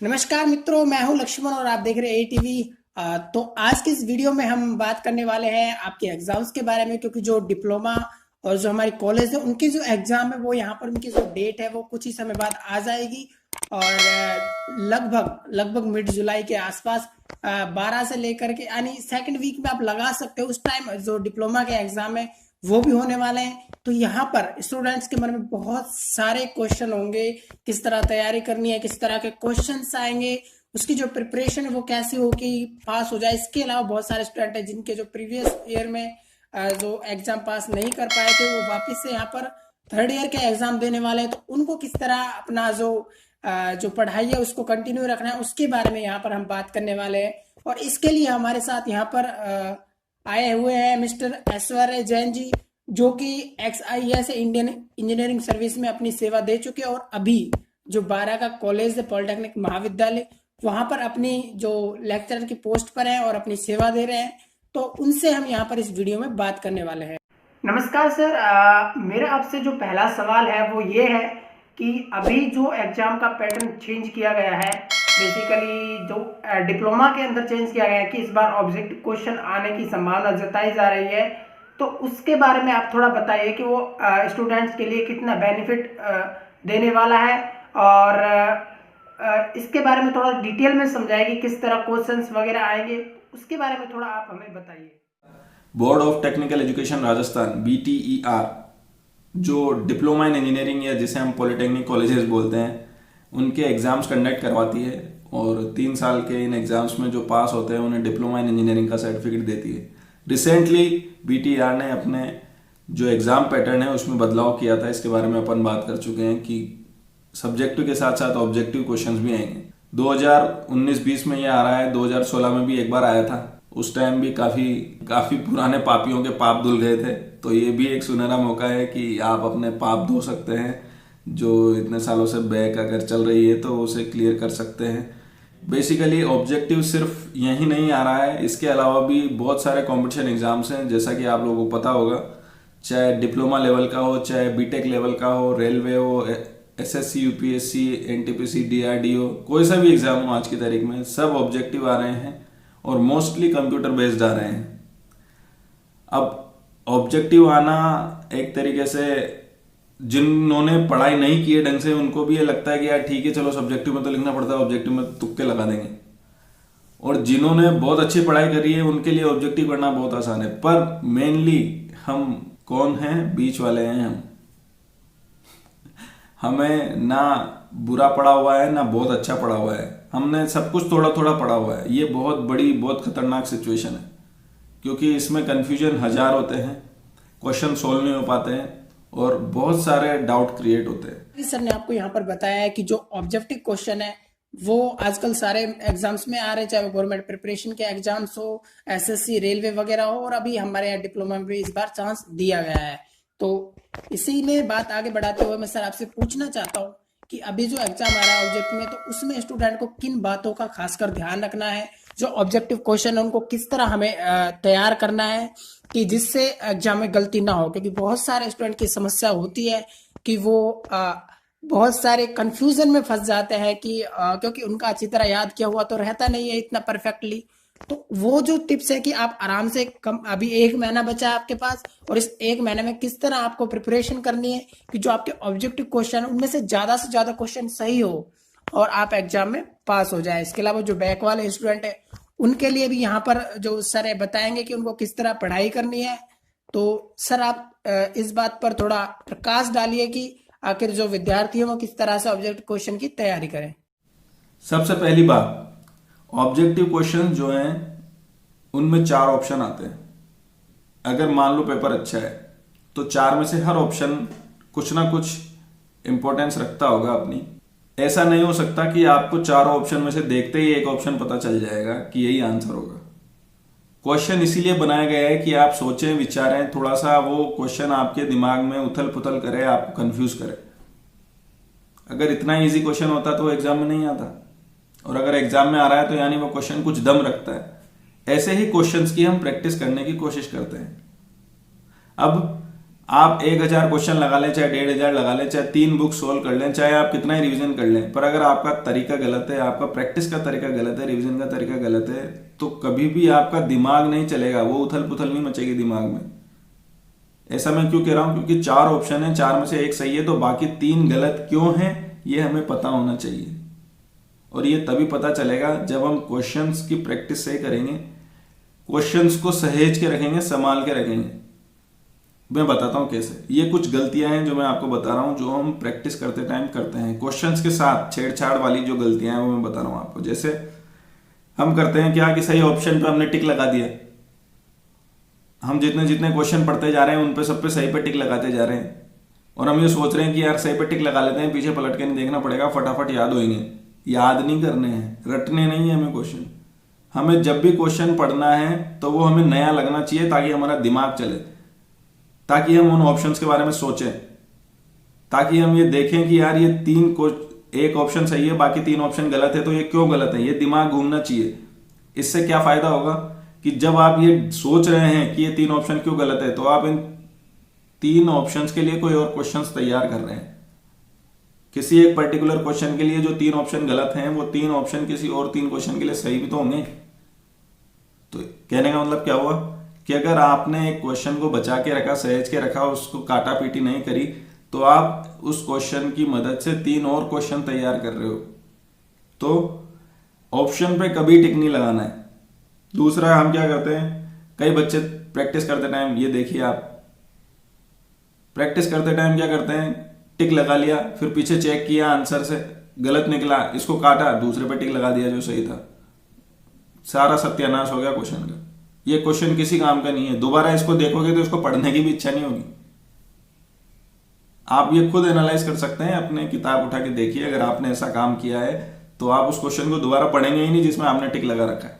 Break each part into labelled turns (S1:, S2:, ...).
S1: नमस्कार मित्रों, मैं हूं लक्ष्मण और आप देख रहे हैं एटीवी। तो आज की इस वीडियो में हम बात करने वाले हैं आपके एग्जाम्स के बारे में, क्योंकि जो डिप्लोमा और जो हमारी कॉलेज है उनकी जो एग्जाम है वो यहाँ पर उनकी जो डेट है वो कुछ ही समय बाद आ जाएगी। और लगभग लगभग मिड जुलाई के आसपास 12 से लेकर के यानी सेकंड वीक में आप लगा सकते हो, उस टाइम जो डिप्लोमा के एग्जाम है वो भी होने वाले हैं। तो यहाँ पर स्टूडेंट्स के मन में बहुत सारे क्वेश्चन होंगे, किस तरह तैयारी करनी है, किस तरह के क्वेश्चंस आएंगे, उसकी जो प्रिपरेशन है वो कैसे हो कि पास हो जाए। इसके अलावा बहुत सारे स्टूडेंट हैं जिनके जो प्रीवियस ईयर में जो एग्जाम पास नहीं कर पाए थे वो वापस से यहाँ पर थर्ड ईयर के एग्जाम देने वाले हैं। तो उनको किस तरह अपना जो पढ़ाई है उसको कंटिन्यू रखना है, उसके बारे में यहाँ पर हम बात करने वाले हैं। और इसके लिए हमारे साथ यहाँ पर आए हुए हैं मिस्टर ऐश्वर्य जैन जी, जो कि XIS इंडियन इंजीनियरिंग सर्विस में अपनी सेवा दे चुके हैं और अभी जो 12 का कॉलेज है पॉलिटेक्निक महाविद्यालय, वहां पर अपनी जो लेक्चरर की पोस्ट पर है और अपनी सेवा दे रहे हैं। तो उनसे हम यहाँ पर इस वीडियो में बात करने वाले हैं। नमस्कार सर, मेरा आपसे जो पहला सवाल है वो ये है कि अभी जो एग्जाम का पैटर्न चेंज किया गया है, बेसिकली जो डिप्लोमा के अंदर चेंज किया गया है कि इस बार ऑब्जेक्टिव क्वेश्चन आने की संभावना जताई जा रही है, तो उसके बारे में आप थोड़ा बताइए कि वो स्टूडेंट्स के लिए कितना बेनिफिट देने वाला है। और इसके बारे में थोड़ा डिटेल में समझाइए कि किस तरह क्वेश्चंस वगैरह आएंगे, उसके बारे में थोड़ा आप हमें बताइए।
S2: Board of technical education Rajasthan BTER जो डिप्लोमा इन इंजीनियरिंग या जिसे हम पॉलिटेक्निक कॉलेजेस बोलते हैं उनके एग्ज़ाम्स कंडक्ट करवाती है और 3 साल के इन एग्ज़ाम्स में जो पास होते हैं उन्हें डिप्लोमा इन इंजीनियरिंग का सर्टिफिकेट देती है। रिसेंटली BTER ने अपने जो एग्ज़ाम पैटर्न है उसमें बदलाव किया था, इसके बारे में अपन बात कर चुके हैं कि सब्जेक्टिव के साथ साथ ऑब्जेक्टिव क्वेश्चंस भी आएंगे। 2019-20 में ये आ रहा है, 2016 में भी एक बार आया था। उस टाइम भी काफ़ी पुराने पापियों के पाप धुल गए थे, तो ये भी एक सुनहरा मौका है कि आप अपने पाप धो सकते हैं। जो इतने सालों से बैक अगर चल रही है तो उसे क्लियर कर सकते हैं। बेसिकली ऑब्जेक्टिव सिर्फ यही नहीं आ रहा है, इसके अलावा भी बहुत सारे कंपटीशन एग्जाम्स हैं, जैसा कि आप लोगों को पता होगा, चाहे डिप्लोमा लेवल का हो, चाहे बीटेक लेवल का हो, रेलवे हो, SSC UPSC NTPC DRDO, कोई सा भी एग्जाम हो आज की तारीख में सब ऑब्जेक्टिव आ रहे हैं और मोस्टली कंप्यूटर बेस्ड आ रहे हैं। अब ऑब्जेक्टिव आना एक तरीके से जिन्होंने पढ़ाई नहीं की है ढंग से उनको भी ये लगता है कि यार ठीक है चलो सब्जेक्टिव में तो लिखना पड़ता है, ऑब्जेक्टिव में तुक्के लगा देंगे। और जिन्होंने बहुत अच्छी पढ़ाई करी है उनके लिए ऑब्जेक्टिव करना बहुत आसान है। पर मेनली हम कौन हैं? बीच वाले हैं हम। हमें ना बुरा पढ़ा हुआ है ना बहुत अच्छा पढ़ा हुआ है, हमने सब कुछ थोड़ा थोड़ा पढ़ा हुआ है। ये बहुत बड़ी बहुत खतरनाक सिचुएशन है, क्योंकि इसमें कंफ्यूजन हजार होते हैं, क्वेश्चन सोल्व नहीं हो पाते हैं और बहुत सारे डाउट क्रिएट होते हैं।
S1: सर ने आपको यहाँ पर बताया है कि जो ऑब्जेक्टिव क्वेश्चन है वो आजकल सारे एग्जाम्स में आ रहे हैं, चाहे वो गवर्नमेंट प्रिपरेशन के एग्जाम्स हो, SSC रेलवे वगैरह हो, और अभी हमारे यहाँ डिप्लोमा में भी इस बार चांस दिया गया है। तो इसी में बात आगे बढ़ाते हुए मैं सर आपसे पूछना चाहता हूँ कि अभी जो एग्जाम आ रहा है ऑब्जेक्ट में, तो उसमें स्टूडेंट को किन बातों का खासकर ध्यान रखना है, जो ऑब्जेक्टिव क्वेश्चन है उनको किस तरह हमें तैयार करना है कि जिससे एग्जाम में गलती ना हो। क्योंकि बहुत सारे स्टूडेंट की समस्या होती है कि वो बहुत सारे कंफ्यूजन में फंस जाते हैं कि क्योंकि उनका अच्छी तरह याद किया हुआ तो रहता नहीं है इतना परफेक्टली। तो वो जो टिप्स है कि आप आराम से अभी 1 महीना बचा है आपके पास, और इस 1 महीने में किस तरह आपको प्रिपरेशन करनी है कि जो आपके ऑब्जेक्टिव क्वेश्चन उनमें से ज्यादा क्वेश्चन सही हो और आप एग्जाम में पास हो जाए। इसके अलावा जो बैक वाले स्टूडेंट है उनके लिए भी यहाँ पर जो सर है बताएंगे कि उनको किस तरह पढ़ाई करनी है। तो सर आप इस बात पर थोड़ा प्रकाश डालिए कि आखिर जो विद्यार्थी है वो किस तरह से ऑब्जेक्टिव क्वेश्चन की तैयारी करें।
S2: सबसे पहली बात, ऑब्जेक्टिव क्वेश्चन जो हैं उनमें 4 ऑप्शन आते हैं। अगर मान लो पेपर अच्छा है तो 4 में से हर ऑप्शन कुछ ना कुछ इंपॉर्टेंस रखता होगा अपनी। ऐसा नहीं हो सकता कि आपको 4 ऑप्शन में से देखते ही एक ऑप्शन पता चल जाएगा कि यही आंसर होगा। क्वेश्चन इसीलिए बनाया गया है कि आप सोचें, विचारें, थोड़ा सा वो क्वेश्चन आपके दिमाग में उथल पुथल करे, आपको कंफ्यूज करे। अगर इतना इजी क्वेश्चन होता तो एग्जाम में नहीं आता, और अगर एग्जाम में आ रहा है तो यानी वो क्वेश्चन कुछ दम रखता है। ऐसे ही क्वेश्चंस की हम प्रैक्टिस करने की कोशिश करते हैं। अब आप 1000 क्वेश्चन लगा लें, चाहे 1500 लगा लें, चाहे 3 बुक सोल्व कर लें, चाहे आप कितना ही रिवीजन कर लें, पर अगर आपका तरीका गलत है, आपका प्रैक्टिस का तरीका गलत है, रिवीजन का तरीका गलत है, तो कभी भी आपका दिमाग नहीं चलेगा, वो उथल पुथल नहीं मचेगी दिमाग में। ऐसा मैं क्यों कह रहा हूं? क्योंकि 4 ऑप्शन है, 4 में से एक सही है, तो बाकी 3 गलत क्यों हैं ये हमें पता होना चाहिए। और ये तभी पता चलेगा जब हम क्वेश्चंस की प्रैक्टिस सही करेंगे, क्वेश्चंस को सहेज के रखेंगे, संभाल के रखेंगे। मैं बताता हूं कैसे। ये कुछ गलतियां हैं जो मैं आपको बता रहा हूं, जो हम प्रैक्टिस करते टाइम करते हैं। क्वेश्चंस के साथ छेड़छाड़ वाली जो गलतियां हैं वो मैं बता रहा हूं आपको। जैसे हम करते हैं क्या कि सही ऑप्शन पे हमने टिक लगा दिया, हम जितने जितने क्वेश्चन पढ़ते जा रहे हैं उन पे सब पे सही पे टिक लगाते जा रहे हैं, और हम ये सोच रहे हैं कि यार सही पे टिक लगा लेते हैं, पीछे पलट के नहीं देखना पड़ेगा, फटाफट याद होंगे। याद नहीं करने हैं, रटने नहीं है हमें क्वेश्चन। हमें जब भी क्वेश्चन पढ़ना है तो वो हमें नया लगना चाहिए, ताकि हमारा दिमाग चले, ताकि हम उन ऑप्शंस के बारे में सोचें, ताकि हम ये देखें कि यार ये एक ऑप्शन सही है, बाकी 3 ऑप्शन गलत है, तो ये क्यों गलत है, ये दिमाग घूमना चाहिए। इससे क्या फायदा होगा कि जब आप ये सोच रहे हैं कि ये 3 ऑप्शन क्यों गलत है, तो आप इन 3 ऑप्शंस के लिए कोई और क्वेश्चंस तैयार कर रहे हैं। किसी एक पर्टिकुलर क्वेश्चन के लिए जो 3 ऑप्शन गलत हैं, वो 3 ऑप्शन किसी और 3 क्वेश्चन के लिए सही भी तो होंगे। तो कहने का मतलब क्या हुआ कि अगर आपने एक क्वेश्चन को बचा के रखा, सहेज के रखा, उसको काटा पीटी नहीं करी, तो आप उस क्वेश्चन की मदद से 3 और क्वेश्चन तैयार कर रहे हो। तो ऑप्शन पे कभी टिक नहीं लगाना है। दूसरा, हम क्या करते हैं, कई बच्चे प्रैक्टिस करते टाइम, ये देखिए आप प्रैक्टिस करते टाइम क्या करते हैं, टिक लगा लिया, फिर पीछे चेक किया, आंसर से गलत निकला, इसको काटा, दूसरे पे टिक लगा दिया जो सही था, सारा सत्यानाश हो गया क्वेश्चन का। ये क्वेश्चन किसी काम का नहीं है। दोबारा इसको देखोगे तो इसको पढ़ने की भी इच्छा नहीं होगी। आप ये खुद एनालाइज कर सकते हैं, अपने किताब उठा के देखिए, अगर आपने ऐसा काम किया है तो आप उस क्वेश्चन को दोबारा पढ़ेंगे ही नहीं जिसमें आपने टिक लगा रखा है।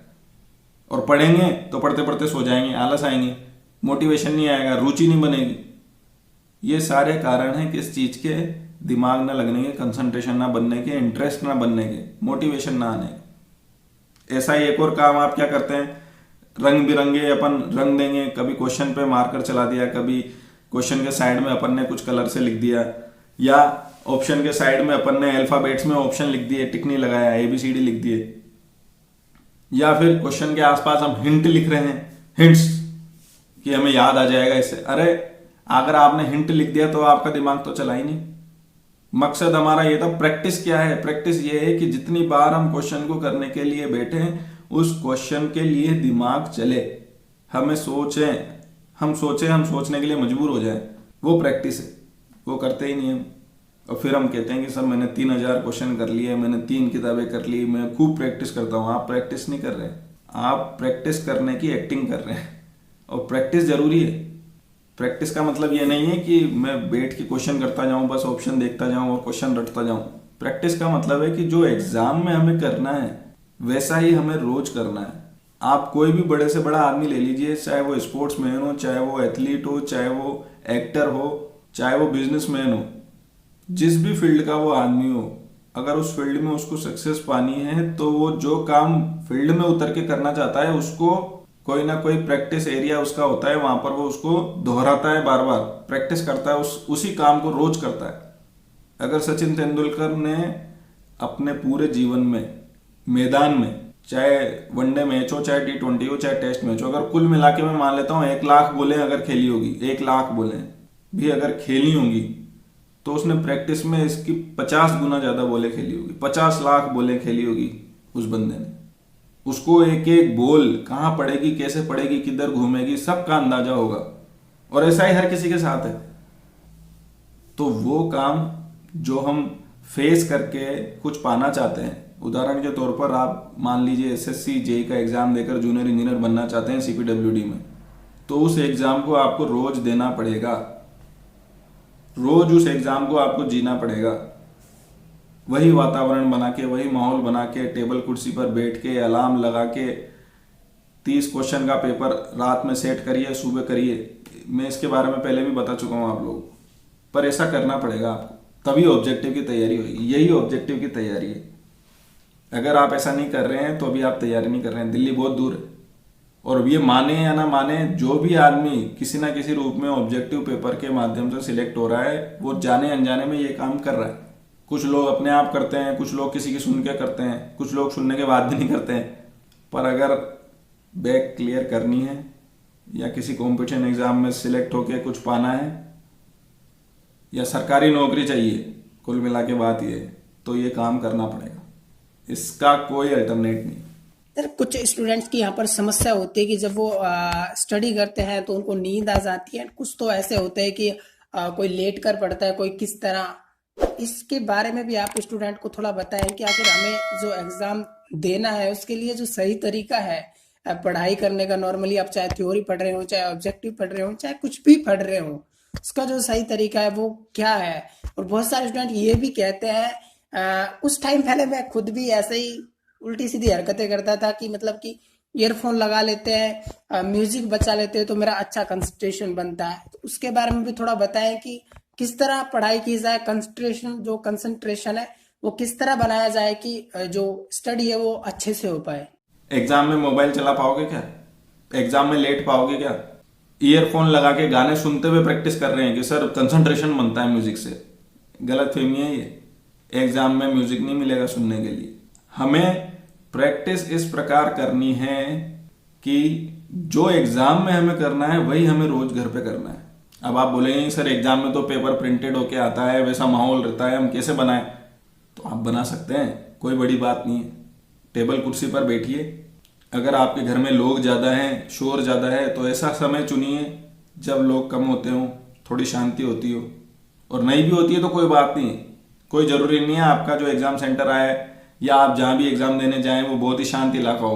S2: और पढ़ेंगे तो पढ़ते पढ़ते सो जाएंगे, आलस आएंगे, मोटिवेशन नहीं आएगा, रुचि नहीं बनेगी। ये सारे कारण हैं किस चीज के, दिमाग ना लगने के, कंसंट्रेशन ना बनने के, इंटरेस्ट ना बनने के, मोटिवेशन ना आने के। ऐसा ही एक और काम आप क्या करते हैं, रंग बिरंगे अपन रंग देंगे, कभी क्वेश्चन पे मार्कर चला दिया, कभी क्वेश्चन के साइड में अपन ने कुछ कलर से लिख दिया, या ऑप्शन के साइड में अपन ने अल्फाबेट्स में ऑप्शन लिख दिए, टिक नहीं लगाया, ABCD लिख दिए, या फिर क्वेश्चन के आसपास हम हिंट लिख रहे हैं, हिंट्स, कि हमें याद आ जाएगा इससे। अरे अगर आपने हिंट लिख दिया तो आपका दिमाग तो चला ही नहीं। मकसद हमारा ये था। प्रैक्टिस क्या है, प्रैक्टिस ये है कि जितनी बार हम क्वेश्चन को करने के लिए बैठे, उस क्वेश्चन के लिए दिमाग चले, हम सोचने के लिए मजबूर हो जाए, वो प्रैक्टिस है। वो करते ही नहीं हम, और फिर हम कहते हैं कि सर मैंने 3000 क्वेश्चन कर लिए, मैंने 3 किताबें कर ली, मैं खूब प्रैक्टिस करता हूँ। आप प्रैक्टिस नहीं कर रहे, आप प्रैक्टिस करने की एक्टिंग कर रहे हैं। और प्रैक्टिस जरूरी है। प्रैक्टिस का मतलब ये नहीं है कि मैं बैठ के क्वेश्चन करता जाऊं, बस ऑप्शन देखता जाऊं और क्वेश्चन रटता जाऊं। प्रैक्टिस का मतलब है कि जो एग्जाम में हमें करना है वैसा ही हमें रोज करना है। आप कोई भी बड़े से बड़ा आदमी ले लीजिए, चाहे वो स्पोर्ट्समैन हो, चाहे वो एथलीट हो, चाहे वो एक्टर हो, चाहे वो बिजनेसमैन हो, जिस भी फील्ड का वो आदमी हो, अगर उस फील्ड में उसको सक्सेस पानी है तो वो जो काम फील्ड में उतर के करना चाहता है, उसको कोई ना कोई प्रैक्टिस एरिया उसका होता है, वहां पर वो उसको दोहराता है, बार बार प्रैक्टिस करता है, उसी काम को रोज करता है। अगर सचिन तेंदुलकर ने अपने पूरे जीवन में मैदान में, चाहे वनडे मैच हो, चाहे T20 हो, चाहे टेस्ट मैच हो, अगर कुल मिला के मैं मान लेता हूँ 1 लाख बोले अगर खेली होगी, 1 लाख बोले भी अगर खेली होंगी, तो उसने प्रैक्टिस में इसकी 50 गुना ज्यादा बोले खेली होगी, 50 लाख बोले खेली होगी उस बंदे ने। उसको एक एक बॉल कहाँ पड़ेगी, कैसे पड़ेगी, किधर घूमेगी, सबका अंदाजा होगा। और ऐसा ही हर किसी के साथ है। तो वो काम जो हम फेस करके कुछ पाना चाहते हैं, उदाहरण के तौर पर आप मान लीजिए SSC JEE का एग्जाम देकर जूनियर इंजीनियर बनना चाहते हैं CPWD में, तो उस एग्जाम को आपको रोज देना पड़ेगा, रोज उस एग्जाम को आपको जीना पड़ेगा। वही वातावरण बना के, वही माहौल बना के, टेबल कुर्सी पर बैठ के, अलार्म लगा के 30 क्वेश्चन का पेपर रात में सेट करिए, सुबह करिए। मैं इसके बारे में पहले भी बता चुका हूँ आप लोगों को, पर ऐसा करना पड़ेगा आपको, तभी ऑब्जेक्टिव की तैयारी होगी। यही ऑब्जेक्टिव की तैयारी है। अगर आप ऐसा नहीं कर रहे हैं तो अभी आप तैयारी नहीं कर रहे हैं। दिल्ली बहुत दूर है, और ये माने या ना माने, जो भी आदमी किसी ना किसी रूप में ऑब्जेक्टिव पेपर के माध्यम से सिलेक्ट हो रहा है वो जाने अनजाने में ये काम कर रहा है। कुछ लोग अपने आप करते हैं, कुछ लोग किसी की सुन के करते हैं, कुछ लोग सुनने के बाद भी नहीं करते हैं। पर अगर बैक क्लियर करनी है या किसी कंपटीशन एग्जाम में सिलेक्ट होके कुछ पाना है या सरकारी नौकरी चाहिए, कुल मिला के बात ये है, तो ये काम करना पड़ेगा, इसका कोई अल्टरनेट नहीं।
S1: सर कुछ स्टूडेंट्स की यहाँ पर समस्या होती है कि जब वो स्टडी करते हैं तो उनको नींद आ जाती है। कुछ तो ऐसे होते हैं कि कोई लेट कर पढ़ता है, कोई किस तरह। इसके बारे में भी आप स्टूडेंट को थोड़ा बताएं कि आखिर हमें जो एग्जाम देना है उसके लिए जो सही तरीका है पढ़ाई करने का। नॉर्मली आप चाहे थ्योरी पढ़ रहे हो, चाहे ऑब्जेक्टिव पढ़ रहे हो, चाहे कुछ भी पढ़ रहे हो, उसका जो सही तरीका है वो क्या है। और बहुत सारे स्टूडेंट ये भी कहते हैं, कुछ टाइम पहले मैं खुद भी ऐसे ही उल्टी सीधी हरकतें करता था कि मतलब कि ईयरफोन लगा लेते हैं, म्यूजिक बचा लेते हैं तो मेरा अच्छा कंसंट्रेशन बनता है। तो उसके बारे में भी थोड़ा बताएं कि किस तरह पढ़ाई की जाए, कंसंट्रेशन है वो किस तरह बनाया जाए कि जो स्टडी है वो अच्छे से हो पाए।
S2: एग्जाम में मोबाइल चला पाओगे क्या? एग्जाम में लेट पाओगे क्या? ईयरफोन लगा के गाने सुनते हुए प्रैक्टिस कर रहे हैं कि सर कंसंट्रेशन बनता है म्यूजिक से। गलत फहमी है ये। एग्जाम में म्यूजिक नहीं मिलेगा सुनने के लिए। हमें प्रैक्टिस इस प्रकार करनी है कि जो एग्जाम में हमें करना है वही हमें रोज घर पे करना है। अब आप बोलेंगे सर एग्जाम में तो पेपर प्रिंटेड होके आता है, वैसा माहौल रहता है, हम कैसे बनाएं? तो आप बना सकते हैं, कोई बड़ी बात नहीं है। टेबल कुर्सी पर बैठिए। अगर आपके घर में लोग ज़्यादा हैं, शोर ज़्यादा है, तो ऐसा समय चुनिए जब लोग कम होते हों, थोड़ी शांति होती हो। और नहीं भी होती है तो कोई बात नहीं, कोई ज़रूरी नहीं है आपका जो एग्ज़ाम सेंटर आए या आप जहाँ भी एग्ज़ाम देने जाएं वो बहुत ही शांत इलाका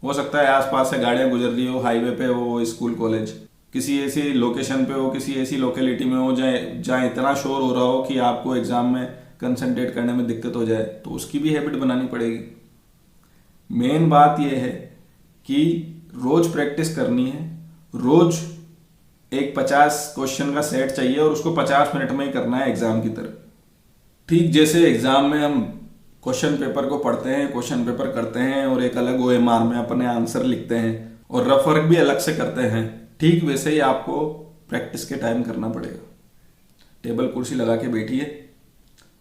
S2: हो सकता है आसपास से गाड़ियाँ गुजर रही हो, हाईवे पे हो, स्कूल कॉलेज किसी ऐसी लोकेशन पे हो, किसी ऐसी लोकेलिटी में हो जहाँ इतना शोर हो रहा हो कि आपको एग्ज़ाम में कंसंट्रेट करने में दिक्कत हो जाए, तो उसकी भी हैबिट बनानी पड़ेगी। मेन बात यह है कि रोज प्रैक्टिस करनी है। रोज एक 50 क्वेश्चन का सेट चाहिए और उसको 50 मिनट में ही करना है एग्जाम की तरह। ठीक जैसे एग्जाम में हम क्वेश्चन पेपर को पढ़ते हैं, क्वेश्चन पेपर करते हैं और एक अलग OMR में अपने आंसर लिखते हैं और रफ वर्क भी अलग से करते हैं, ठीक वैसे ही आपको प्रैक्टिस के टाइम करना पड़ेगा। टेबल कुर्सी लगा के बैठिए,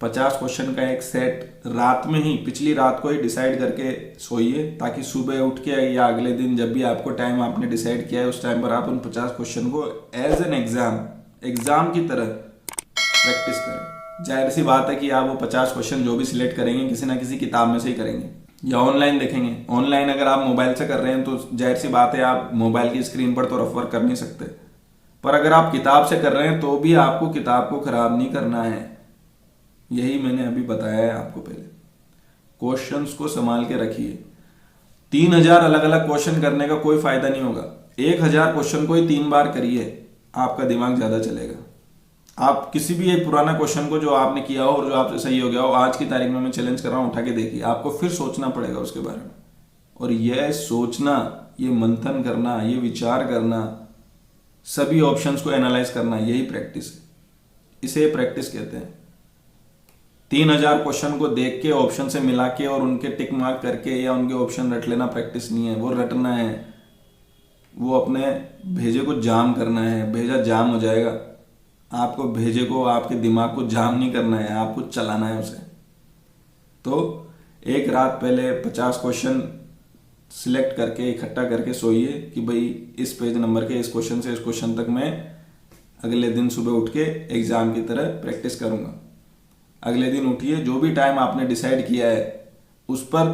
S2: 50 क्वेश्चन का एक सेट रात में ही, पिछली रात को ही डिसाइड करके सोइए, ताकि सुबह उठ के या अगले दिन जब भी आपको टाइम आपने डिसाइड किया है उस टाइम पर आप उन 50 क्वेश्चन को एज एन एग्जाम की तरह प्रैक्टिस करें। जाहिर सी बात है कि आप वो 50 क्वेश्चन जो भी सिलेक्ट करेंगे किसी ना किसी किताब में से ही करेंगे या ऑनलाइन देखेंगे। ऑनलाइन अगर आप मोबाइल से कर रहे हैं तो जाहिर सी बात है आप मोबाइल की स्क्रीन पर तो रफ वर्क कर नहीं सकते, पर अगर आप किताब से कर रहे हैं तो भी आपको किताब को खराब नहीं करना है। यही मैंने अभी बताया है आपको। पहले क्वेश्चंस को संभाल के रखिए। 3000 अलग अलग क्वेश्चन करने का कोई फायदा नहीं होगा। 1000 क्वेश्चन को ही 3 बार करिए, आपका दिमाग ज्यादा चलेगा। आप किसी भी एक पुराना क्वेश्चन को जो आपने किया हो और जो आपसे सही हो गया हो, आज की तारीख में मैं चैलेंज कर रहा हूं, उठा के देखिए, आपको फिर सोचना पड़ेगा उसके बारे में। और यह सोचना, ये मंथन करना, ये विचार करना, सभी ऑप्शंस को एनालाइज करना, यही प्रैक्टिस है। इसे प्रैक्टिस कहते हैं। 3000 क्वेश्चन को देख के ऑप्शन से मिला के और उनके टिक मार्क करके या उनके ऑप्शन रट लेना प्रैक्टिस नहीं है। वो रटना है, वो अपने भेजे को जाम करना है। भेजा जाम हो जाएगा, आपको भेजे को, आपके दिमाग को जाम नहीं करना है, आपको चलाना है उसे। तो एक रात पहले 50 क्वेश्चन सिलेक्ट करके इकट्ठा करके सोइए कि भाई इस पेज नंबर के इस क्वेश्चन से इस क्वेश्चन तक मैं अगले दिन सुबह उठ के एग्जाम की तरह प्रैक्टिस करूंगा। अगले दिन उठिए, जो भी टाइम आपने डिसाइड किया है उस पर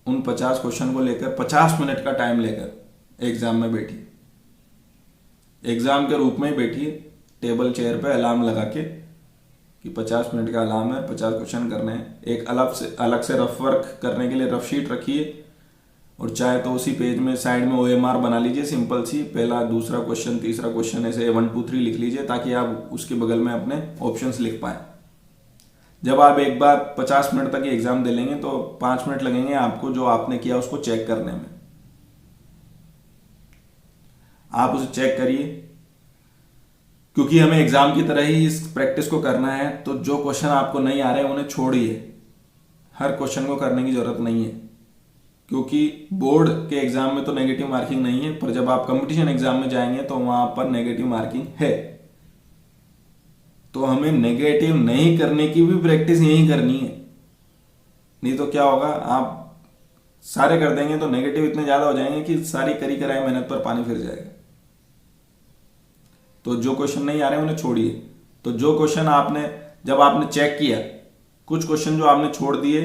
S2: उन 50 क्वेश्चन को लेकर 50 मिनट का टाइम लेकर एग्जाम में बैठिए। एग्जाम के रूप में ही बैठिए, टेबल चेयर पे अलार्म लगा के कि 50 मिनट का अलार्म है, 50 क्वेश्चन करने हैं। एक अलग से रफ वर्क करने के लिए रफ शीट रखिए और चाहे तो उसी पेज में साइड में OMR बना लीजिए, सिंपल सी, पहला, दूसरा क्वेश्चन, तीसरा क्वेश्चन, ऐसे 1 2 3 लिख लीजिए ताकि आप उसके बगल में अपने ऑप्शंस लिख पाए। जब आप एक बार 50 मिनट तक एग्जाम दे लेंगे तो 5 मिनट लगेंगे आपको जो आपने किया उसको चेक करने में। आप उसे चेक करिए, क्योंकि हमें एग्जाम की तरह ही इस प्रैक्टिस को करना है। तो जो क्वेश्चन आपको नहीं आ रहे हैं उन्हें छोड़िए, हर क्वेश्चन को करने की जरूरत नहीं है, क्योंकि बोर्ड के एग्जाम में तो नेगेटिव मार्किंग नहीं है, पर जब आप कंपटीशन एग्जाम में जाएंगे तो वहां पर नेगेटिव मार्किंग है। तो हमें नेगेटिव नहीं करने की भी प्रैक्टिस यही करनी है, नहीं तो क्या होगा, आप सारे कर देंगे तो नेगेटिव इतने ज्यादा हो जाएंगे कि सारी करी कराई मेहनत पर पानी फिर जाएगा। तो जो क्वेश्चन नहीं आ रहे उन्हें छोड़िए। तो जो क्वेश्चन आपने, जब आपने चेक किया, कुछ क्वेश्चन जो आपने छोड़ दिए,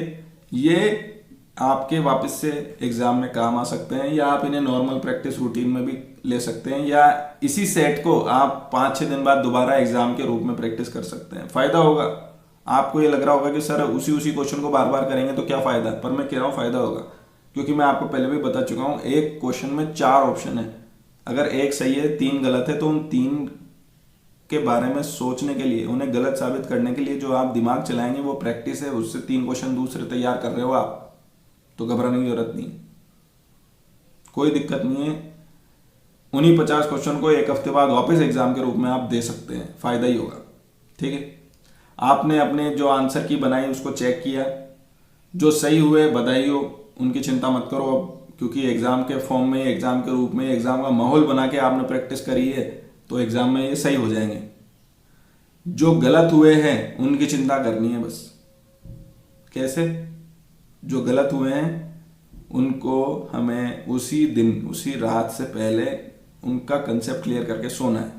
S2: ये आपके वापस से एग्जाम में काम आ सकते हैं, या आप इन्हें नॉर्मल प्रैक्टिस रूटीन में भी ले सकते हैं, या इसी सेट को आप 5-6 दिन बाद दोबारा एग्जाम के रूप में प्रैक्टिस कर सकते हैं। फायदा होगा। आपको ये लग रहा होगा कि सर उसी क्वेश्चन को बार बार करेंगे तो क्या फायदा, पर मैं कह रहा हूं फायदा होगा, क्योंकि मैं आपको पहले भी बता चुका हूं, एक क्वेश्चन में 4 ऑप्शन है। अगर एक सही है 3 गलत है, तो उन 3 के बारे में सोचने के लिए, उन्हें गलत साबित करने के लिए जो आप दिमाग चलाएंगे वो प्रैक्टिस है। उससे 3 क्वेश्चन दूसरे तैयार कर रहे हो आप, तो घबराने की जरूरत नहीं, कोई दिक्कत नहीं है। उन्हीं 50 क्वेश्चन को एक हफ्ते बाद वापस एग्जाम के रूप में आप दे सकते हैं, फायदा ही होगा। ठीक है, आपने अपने जो आंसर की बनाई उसको चेक किया, जो सही हुए बधाई हो, उनकी चिंता मत करो अब, क्योंकि एग्जाम के फॉर्म में, एग्जाम के रूप में, एग्जाम का माहौल बना के आपने प्रैक्टिस करी है, तो एग्जाम में ये सही हो जाएंगे। जो गलत हुए हैं उनकी चिंता करनी है बस। कैसे? जो गलत हुए हैं उनको हमें उसी दिन, उसी रात से पहले उनका कंसेप्ट क्लियर करके सोना है,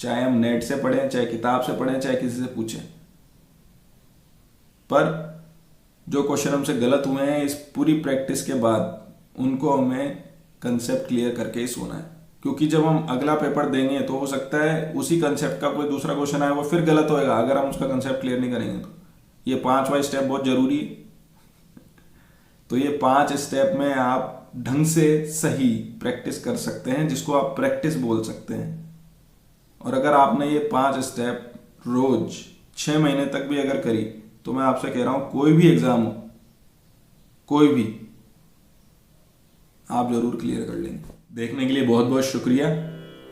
S2: चाहे हम नेट से पढ़ें, चाहे किताब से पढ़ें, चाहे किसी से पूछें। पर जो क्वेश्चन हमसे गलत हुए हैं, इस पूरी प्रैक्टिस के बाद उनको हमें कंसेप्ट क्लियर करके ही सोना है, क्योंकि जब हम अगला पेपर देंगे तो हो सकता है उसी कंसेप्ट का कोई दूसरा क्वेश्चन आए, वो फिर गलत होएगा अगर हम उसका कंसेप्ट क्लियर नहीं करेंगे। तो ये 5वां स्टेप बहुत जरूरी है। तो ये 5 स्टेप में आप ढंग से सही प्रैक्टिस कर सकते हैं, जिसको आप प्रैक्टिस बोल सकते हैं। और अगर आपने ये 5 स्टेप रोज 6 महीने तक भी अगर करी, तो मैं आपसे कह रहा हूं कोई भी एग्जाम हो, कोई भी, आप जरूर क्लियर कर लेंगे। देखने के लिए बहुत बहुत शुक्रिया।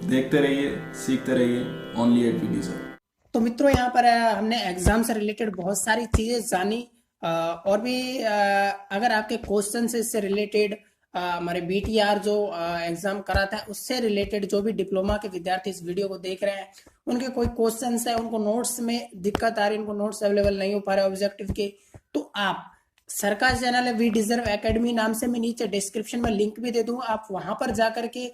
S2: देखते रहिए, सीखते रहिए, ओनली एट वीडी सर।
S1: तो मित्रों, यहाँ पर हमने एग्जाम से रिलेटेड बहुत सारी चीजें जानी, और भी अगर आपके क्वेश्चन से इससे रिलेटेड, हमारे बीटीआर जो एग्जाम करा था उससे रिलेटेड जो भी डिप्लोमा के विद्यार्थी इस वीडियो को देख रहे हैं, उनके कोई क्वेश्चंस है, उनको नोट्स में दिक्कत आ रही है, उनको नोट्स अवेलेबल नहीं हो पा रहे ऑब्जेक्टिव के, तो आप सरकार चैनल है वी डिजर्व एकेडमी नाम से, मैं नीचे डिस्क्रिप्शन में लिंक भी दे दूंगा, आप वहां पर जाकर के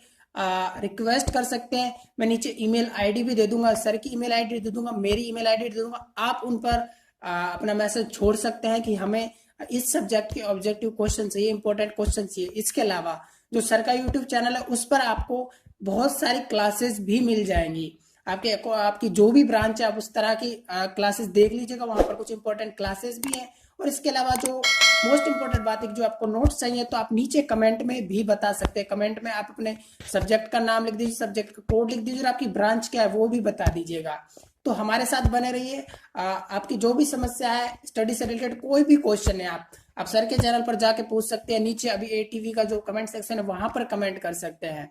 S1: रिक्वेस्ट कर सकते हैं। मैं नीचे ईमेल आईडी भी दे दूंगा, सर की ईमेल आईडी दे दूंगा, मेरी ईमेल आईडी दे दूंगा, आप उन पर अपना मैसेज छोड़ सकते हैं कि हमें इस सब्जेक्ट के ऑब्जेक्टिव क्वेश्चन चाहिए, इंपॉर्टेंट क्वेश्चन चाहिए। इसके अलावा जो सर का यूट्यूब चैनल है उस पर आपको बहुत सारी क्लासेस भी मिल जाएंगी। आपकी जो भी ब्रांच है आप उस तरह की क्लासेस देख लीजिएगा, वहां पर कुछ इंपॉर्टेंट क्लासेस भी हैं। और इसके अलावा जो मोस्ट इंपॉर्टेंट बात है, जो आपको नोट्स चाहिए तो आप नीचे कमेंट में भी बता सकते हैं। कमेंट में आप अपने सब्जेक्ट का नाम लिख दीजिए, सब्जेक्ट का कोड लिख दीजिए और आपकी ब्रांच क्या है वो भी बता दीजिएगा। तो हमारे साथ बने रहिए। आपकी जो भी समस्या है, स्टडी से रिलेटेड कोई भी क्वेश्चन है, आप सर के चैनल पर जाके पूछ सकते हैं। नीचे अभी एटीवी का जो कमेंट सेक्शन है वहां पर कमेंट कर सकते हैं।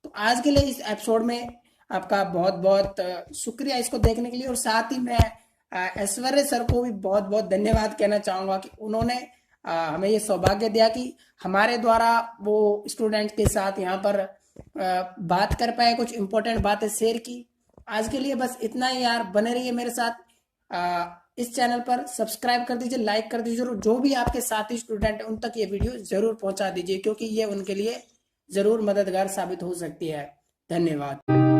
S1: तो आज के लिए इस एपिसोड में आपका बहुत बहुत शुक्रिया इसको देखने के लिए। और साथ ही मैं ऐश्वर्य सर को भी बहुत बहुत धन्यवाद कहना चाहूंगा कि उन्होंने हमें ये सौभाग्य दिया कि हमारे द्वारा वो स्टूडेंट के साथ यहाँ पर बात कर पाए, कुछ इंपॉर्टेंट बातें शेयर की। आज के लिए बस इतना ही यार, बने रहिए मेरे साथ। इस चैनल पर सब्सक्राइब कर दीजिए, लाइक कर दीजिए, और जो भी आपके साथी स्टूडेंट है उन तक ये वीडियो जरूर पहुंचा दीजिए, क्योंकि ये उनके लिए जरूर मददगार साबित हो सकती है। धन्यवाद।